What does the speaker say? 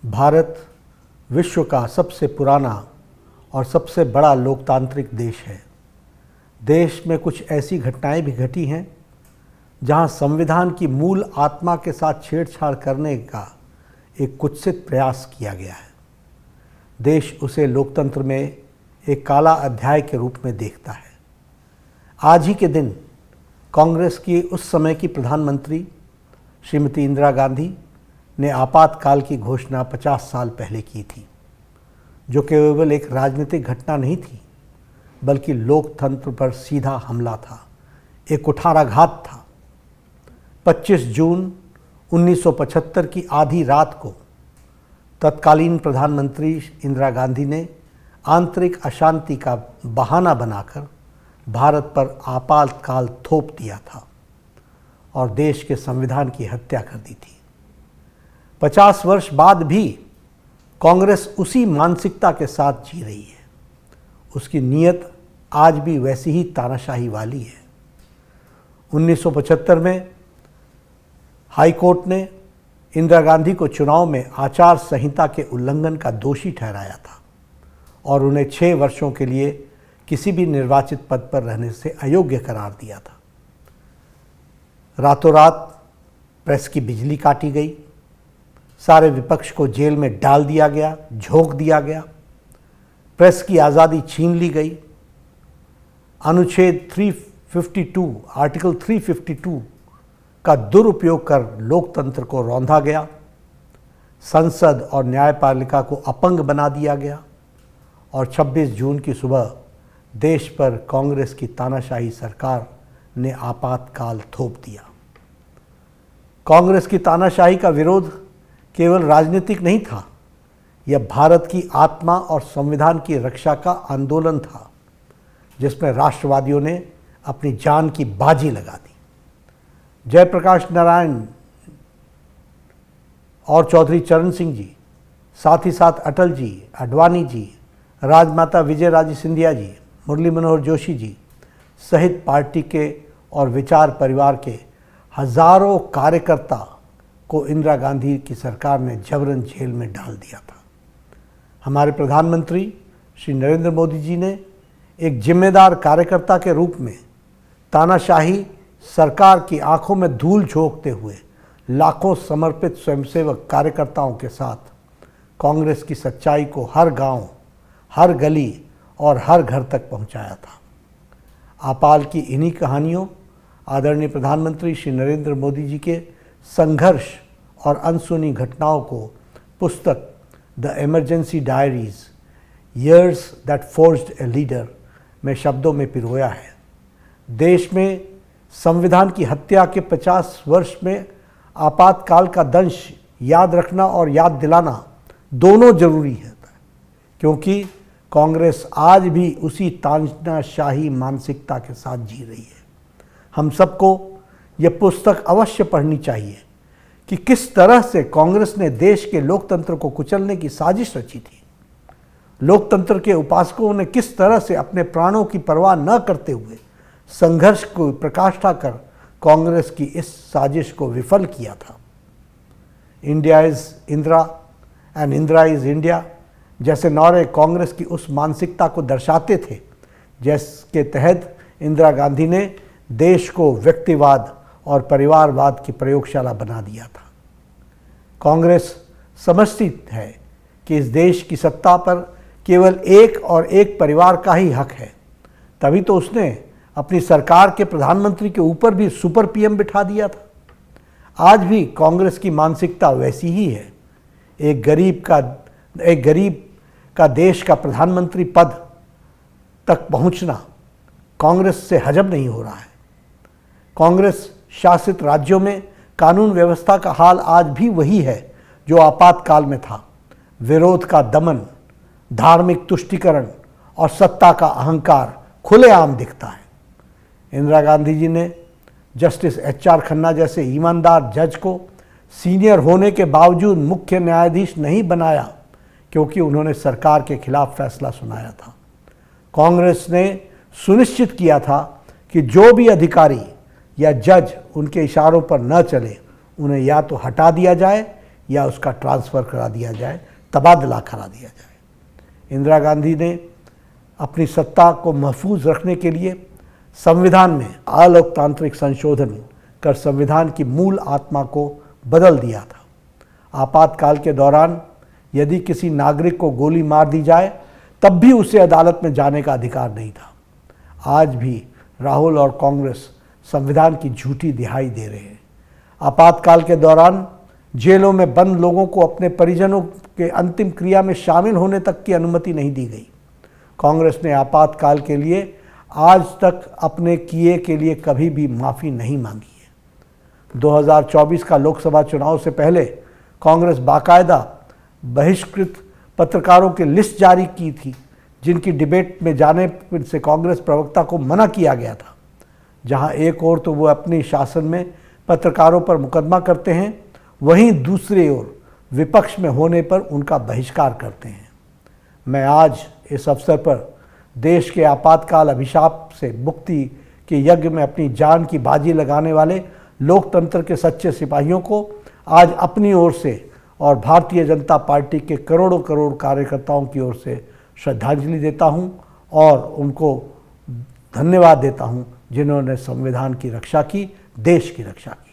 भारत विश्व का सबसे पुराना और सबसे बड़ा लोकतांत्रिक देश है। देश में कुछ ऐसी घटनाएं भी घटी हैं जहां संविधान की मूल आत्मा के साथ छेड़छाड़ करने का एक कुत्सित प्रयास किया गया है। देश उसे लोकतंत्र में एक काला अध्याय के रूप में देखता है। आज ही के दिन कांग्रेस की उस समय की प्रधानमंत्री श्रीमती इंदिरा गांधी ने आपातकाल की घोषणा 50 साल पहले की थी, जो केवल एक राजनीतिक घटना नहीं थी बल्कि लोकतंत्र पर सीधा हमला था, एक कुठाराघात था। 25 जून 1975 की आधी रात को तत्कालीन प्रधानमंत्री इंदिरा गांधी ने आंतरिक अशांति का बहाना बनाकर भारत पर आपातकाल थोप दिया था और देश के संविधान की हत्या कर दी थी। 50 वर्ष बाद भी कांग्रेस उसी मानसिकता के साथ जी रही है। उसकी नीयत आज भी वैसी ही तानाशाही वाली है। 1975 में हाई कोर्ट ने इंदिरा गांधी को चुनाव में आचार संहिता के उल्लंघन का दोषी ठहराया था और उन्हें 6 वर्षों के लिए किसी भी निर्वाचित पद पर रहने से अयोग्य करार दिया था। रातों रात प्रेस की बिजली काटी गई, सारे विपक्ष को जेल में डाल दिया गया, झोंक दिया गया, प्रेस की आज़ादी छीन ली गई। अनुच्छेद 352 आर्टिकल 352 का दुरुपयोग कर लोकतंत्र को रौंदा गया। संसद और न्यायपालिका को अपंग बना दिया गया और 26 जून की सुबह देश पर कांग्रेस की तानाशाही सरकार ने आपातकाल थोप दिया। कांग्रेस की तानाशाही का विरोध केवल राजनीतिक नहीं था, यह भारत की आत्मा और संविधान की रक्षा का आंदोलन था, जिसमें राष्ट्रवादियों ने अपनी जान की बाजी लगा दी। जयप्रकाश नारायण और चौधरी चरण सिंह जी, साथ ही साथ अटल जी, आडवाणी जी, राजमाता विजयराजे सिंधिया जी, मुरली मनोहर जोशी जी सहित पार्टी के और विचार परिवार के हजारों कार्यकर्ता को इंदिरा गांधी की सरकार ने जबरन जेल में डाल दिया था। हमारे प्रधानमंत्री श्री नरेंद्र मोदी जी ने एक जिम्मेदार कार्यकर्ता के रूप में तानाशाही सरकार की आंखों में धूल झोंकते हुए लाखों समर्पित स्वयंसेवक कार्यकर्ताओं के साथ कांग्रेस की सच्चाई को हर गांव, हर गली और हर घर तक पहुंचाया था। आपाल की इन्हीं कहानियों आदरणीय प्रधानमंत्री श्री नरेंद्र मोदी जी के संघर्ष और अनसुनी घटनाओं को पुस्तक the emergency diaries years that forged a leader में शब्दों में पिरोया है। देश में संविधान की हत्या के 50 वर्ष में आपातकाल का दंश याद रखना और याद दिलाना दोनों जरूरी है, क्योंकि कांग्रेस आज भी उसी तानाशाही मानसिकता के साथ जी रही है। हम सबको यह पुस्तक अवश्य पढ़नी चाहिए कि किस तरह से कांग्रेस ने देश के लोकतंत्र को कुचलने की साजिश रची थी। लोकतंत्र के उपासकों ने किस तरह से अपने प्राणों की परवाह न करते हुए संघर्ष को प्रकाष्ठा कर कांग्रेस की इस साजिश को विफल किया था। India is Indira and Indira is India जैसे नारे कांग्रेस की उस मानसिकता को दर्शाते थे, जिसके तहत इंदिरा गांधी ने देश को व्यक्तिवाद और परिवारवाद की प्रयोगशाला बना दिया था। कांग्रेस समझती है कि इस देश की सत्ता पर केवल एक और एक परिवार का ही हक है, तभी तो उसने अपनी सरकार के प्रधानमंत्री के ऊपर भी सुपर पीएम बिठा दिया था। आज भी कांग्रेस की मानसिकता वैसी ही है। एक गरीब का देश का प्रधानमंत्री पद तक पहुंचना कांग्रेस से हजम नहीं हो रहा है। कांग्रेस शासित राज्यों में कानून व्यवस्था का हाल आज भी वही है जो आपातकाल में था। विरोध का दमन, धार्मिक तुष्टीकरण और सत्ता का अहंकार खुलेआम दिखता है। इंदिरा गांधी जी ने जस्टिस एच.आर. खन्ना जैसे ईमानदार जज को सीनियर होने के बावजूद मुख्य न्यायाधीश नहीं बनाया, क्योंकि उन्होंने सरकार के खिलाफ फैसला सुनाया था। कांग्रेस ने सुनिश्चित किया था कि जो भी अधिकारी या जज उनके इशारों पर न चले, उन्हें या तो हटा दिया जाए या उसका ट्रांसफ़र करा दिया जाए, तबादला करा दिया जाए। इंदिरा गांधी ने अपनी सत्ता को महफूज रखने के लिए संविधान में अलोकतांत्रिक संशोधन कर संविधान की मूल आत्मा को बदल दिया था। आपातकाल के दौरान यदि किसी नागरिक को गोली मार दी जाए तब भी उसे अदालत में जाने का अधिकार नहीं था। आज भी राहुल और कांग्रेस संविधान की झूठी दिहाई दे रहे हैं। आपातकाल के दौरान जेलों में बंद लोगों को अपने परिजनों के अंतिम क्रिया में शामिल होने तक की अनुमति नहीं दी गई। कांग्रेस ने आपातकाल के लिए आज तक अपने किए के लिए कभी भी माफ़ी नहीं मांगी है। 2024 का लोकसभा चुनाव से पहले कांग्रेस बाकायदा बहिष्कृत पत्रकारों की लिस्ट जारी की थी, जिनकी डिबेट में जाने से कांग्रेस प्रवक्ता को मना किया गया था। जहां एक ओर तो वो अपने शासन में पत्रकारों पर मुकदमा करते हैं, वहीं दूसरी ओर विपक्ष में होने पर उनका बहिष्कार करते हैं। मैं आज इस अवसर पर देश के आपातकाल अभिशाप से मुक्ति के यज्ञ में अपनी जान की बाजी लगाने वाले लोकतंत्र के सच्चे सिपाहियों को आज अपनी ओर से और भारतीय जनता पार्टी के करोड़ों करोड़ कार्यकर्ताओं की ओर से श्रद्धांजलि देता हूं और उनको धन्यवाद देता हूं, जिन्होंने संविधान की रक्षा की, देश की रक्षा की।